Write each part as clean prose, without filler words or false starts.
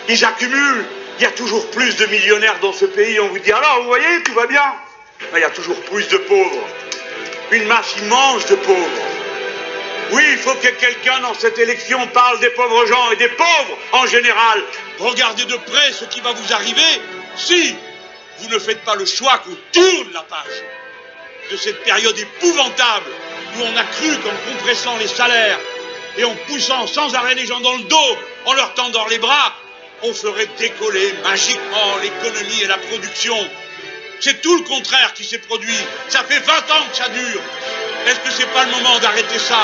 Ils accumulent. Il y a toujours plus de millionnaires dans ce pays. On vous dit, alors, vous voyez, tout va bien. Mais il y a toujours plus de pauvres. Une masse immense de pauvres. Oui, il faut que quelqu'un dans cette élection parle des pauvres gens et des pauvres en général. Regardez de près ce qui va vous arriver si vous ne faites pas le choix qu'on tourne la page de cette période épouvantable où on a cru qu'en compressant les salaires et en poussant sans arrêt les gens dans le dos, en leur tendant les bras, on ferait décoller magiquement l'économie et la production. C'est tout le contraire qui s'est produit. Ça fait 20 ans que ça dure. Est-ce que c'est pas le moment d'arrêter ça?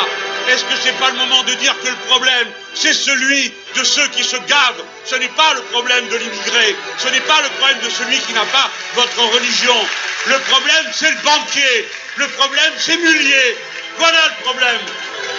Est-ce que c'est pas le moment de dire que le problème, c'est celui de ceux qui se gavent? Ce n'est pas le problème de l'immigré. Ce n'est pas le problème de celui qui n'a pas votre religion. Le problème, c'est le banquier. Le problème, c'est Mullier. Voilà le problème.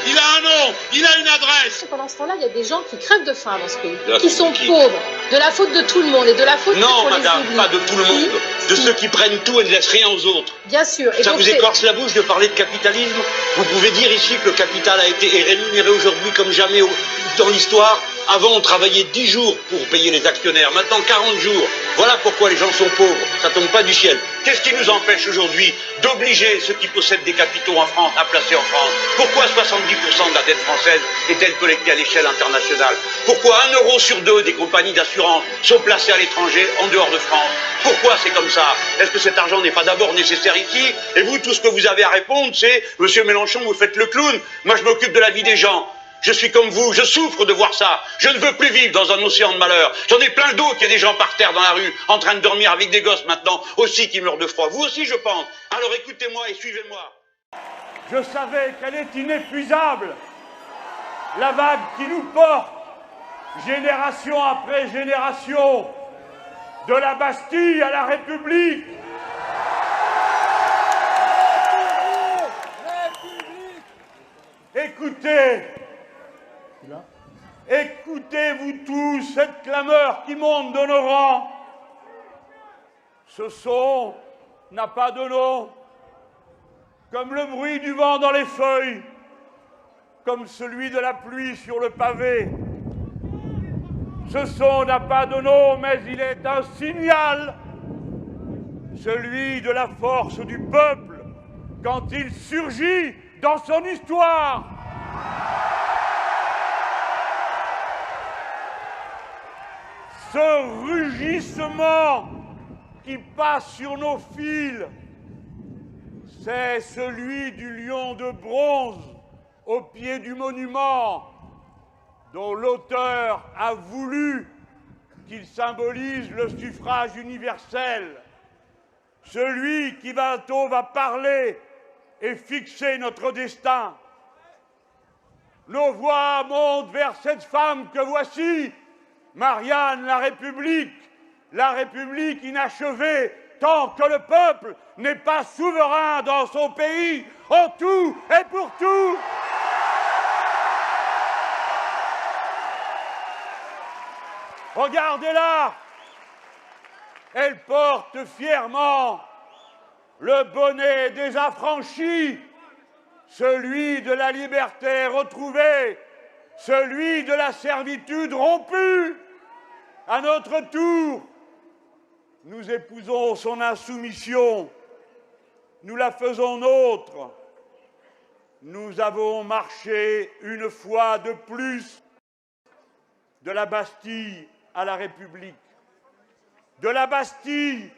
Il a un nom, il a une adresse. Pendant ce temps-là, il y a des gens qui crèvent de faim dans ce pays, qui sont pauvres, de la faute de tout le monde et de la faute non, madame, pas de tout le monde, de ceux qui prennent tout et ne laissent rien aux autres. Bien sûr. Et ça vous écorce la bouche de parler de capitalisme? Vous pouvez dire ici que le capital a été rémunéré aujourd'hui comme jamais dans l'histoire. Avant, on travaillait 10 jours pour payer les actionnaires, maintenant 40 jours. Voilà pourquoi les gens sont pauvres, ça tombe pas du ciel. Qu'est-ce qui nous empêche aujourd'hui d'obliger ceux qui possèdent des capitaux en France à placer en France? Pourquoi 70% de la dette française est-elle collectée à l'échelle internationale? Pourquoi 1 euro sur 2 des compagnies d'assurance sont placées à l'étranger, en dehors de France? Pourquoi c'est comme ça? Est-ce que cet argent n'est pas d'abord nécessaire ici? Et vous, tout ce que vous avez à répondre, c'est « Monsieur Mélenchon, vous faites le clown, moi je m'occupe de la vie des gens ». Je suis comme vous, je souffre de voir ça. Je ne veux plus vivre dans un océan de malheur. J'en ai plein d'autres, il y a des gens par terre dans la rue, en train de dormir avec des gosses maintenant, aussi qui meurent de froid. Vous aussi, je pense. Alors écoutez-moi et suivez-moi. Je savais qu'elle est inépuisable. La vague qui nous porte, génération après génération, de la Bastille à la République. Écoutez, écoutez-vous tous cette clameur qui monte de nos rangs. Ce son n'a pas de nom, comme le bruit du vent dans les feuilles, comme celui de la pluie sur le pavé. Ce son n'a pas de nom, mais il est un signal, celui de la force du peuple quand il surgit dans son histoire. Ce rugissement qui passe sur nos fils, c'est celui du lion de bronze au pied du monument, dont l'auteur a voulu qu'il symbolise le suffrage universel. Celui qui bientôt va parler et fixer notre destin. Nos voix montent vers cette femme que voici, Marianne la République inachevée, tant que le peuple n'est pas souverain dans son pays, en tout et pour tout. Regardez-la, elle porte fièrement le bonnet des affranchis, celui de la liberté retrouvée, celui de la servitude rompue. À notre tour, nous épousons son insoumission, nous la faisons nôtre. Nous avons marché une fois de plus de la Bastille à la République. De la Bastille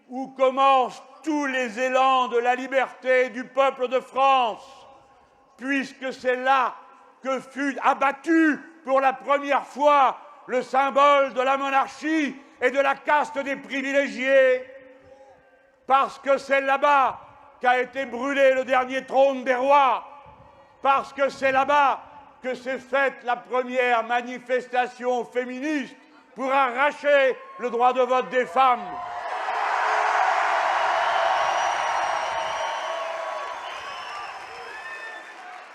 où commencent tous les élans de la liberté du peuple de France, puisque c'est là que fut abattu pour la première fois le symbole de la monarchie et de la caste des privilégiés, parce que c'est là-bas qu'a été brûlé le dernier trône des rois, parce que c'est là-bas que s'est faite la première manifestation féministe pour arracher le droit de vote des femmes.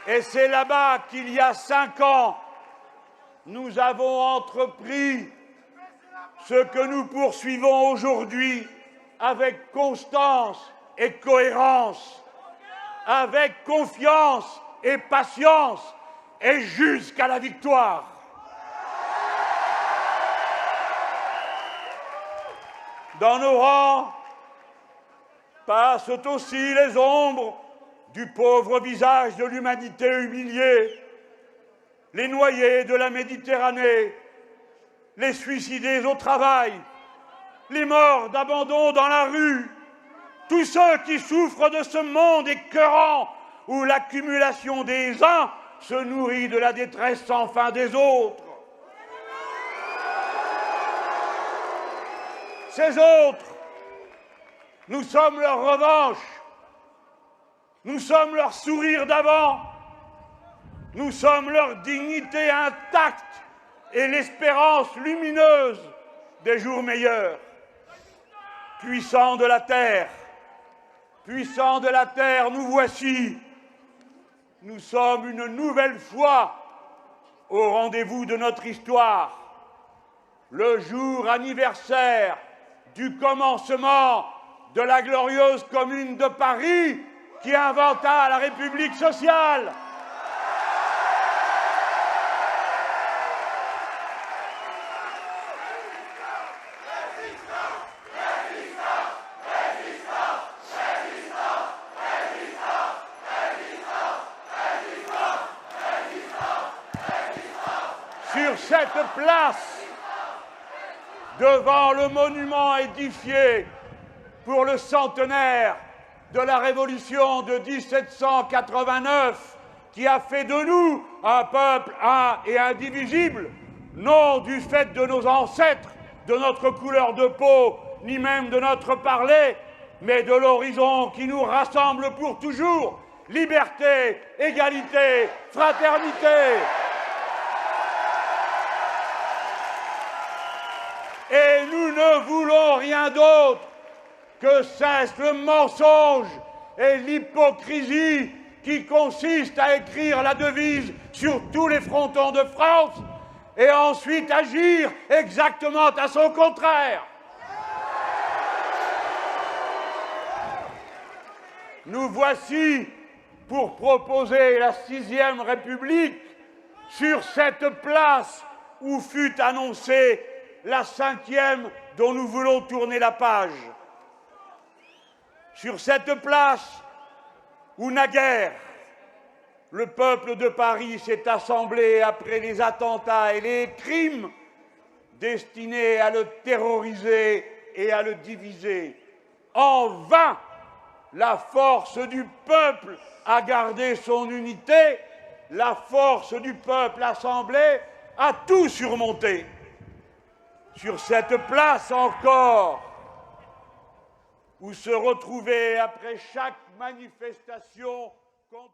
Et c'est là-bas qu'il y a 5 ans, nous avons entrepris ce que nous poursuivons aujourd'hui avec constance et cohérence, avec confiance et patience, et jusqu'à la victoire. Dans nos rangs passent aussi les ombres du pauvre visage de l'humanité humiliée, les noyés de la Méditerranée, les suicidés au travail, les morts d'abandon dans la rue, tous ceux qui souffrent de ce monde écœurant où l'accumulation des uns se nourrit de la détresse sans fin des autres. Ces autres, nous sommes leur revanche, nous sommes leur sourire d'avant, nous sommes leur dignité intacte et l'espérance lumineuse des jours meilleurs. Puissants de la terre, nous voici. Nous sommes une nouvelle fois au rendez-vous de notre histoire. Le jour anniversaire du commencement de la glorieuse Commune de Paris qui inventa la République sociale. Sur cette place, devant le monument édifié pour le centenaire de la Révolution de 1789, qui a fait de nous un peuple un et indivisible, non du fait de nos ancêtres, de notre couleur de peau, ni même de notre parler, mais de l'horizon qui nous rassemble pour toujours. Liberté, égalité, fraternité. Et nous ne voulons rien d'autre que cesse le mensonge et l'hypocrisie qui consiste à écrire la devise sur tous les frontons de France et ensuite agir exactement à son contraire. Nous voici pour proposer la 6e République sur cette place où fut annoncée la 5e dont nous voulons tourner la page. Sur cette place où naguère le peuple de Paris s'est assemblé après les attentats et les crimes destinés à le terroriser et à le diviser. En vain, la force du peuple a gardé son unité, la force du peuple assemblé a tout surmonté. Sur cette place encore, où se retrouver après chaque manifestation contre...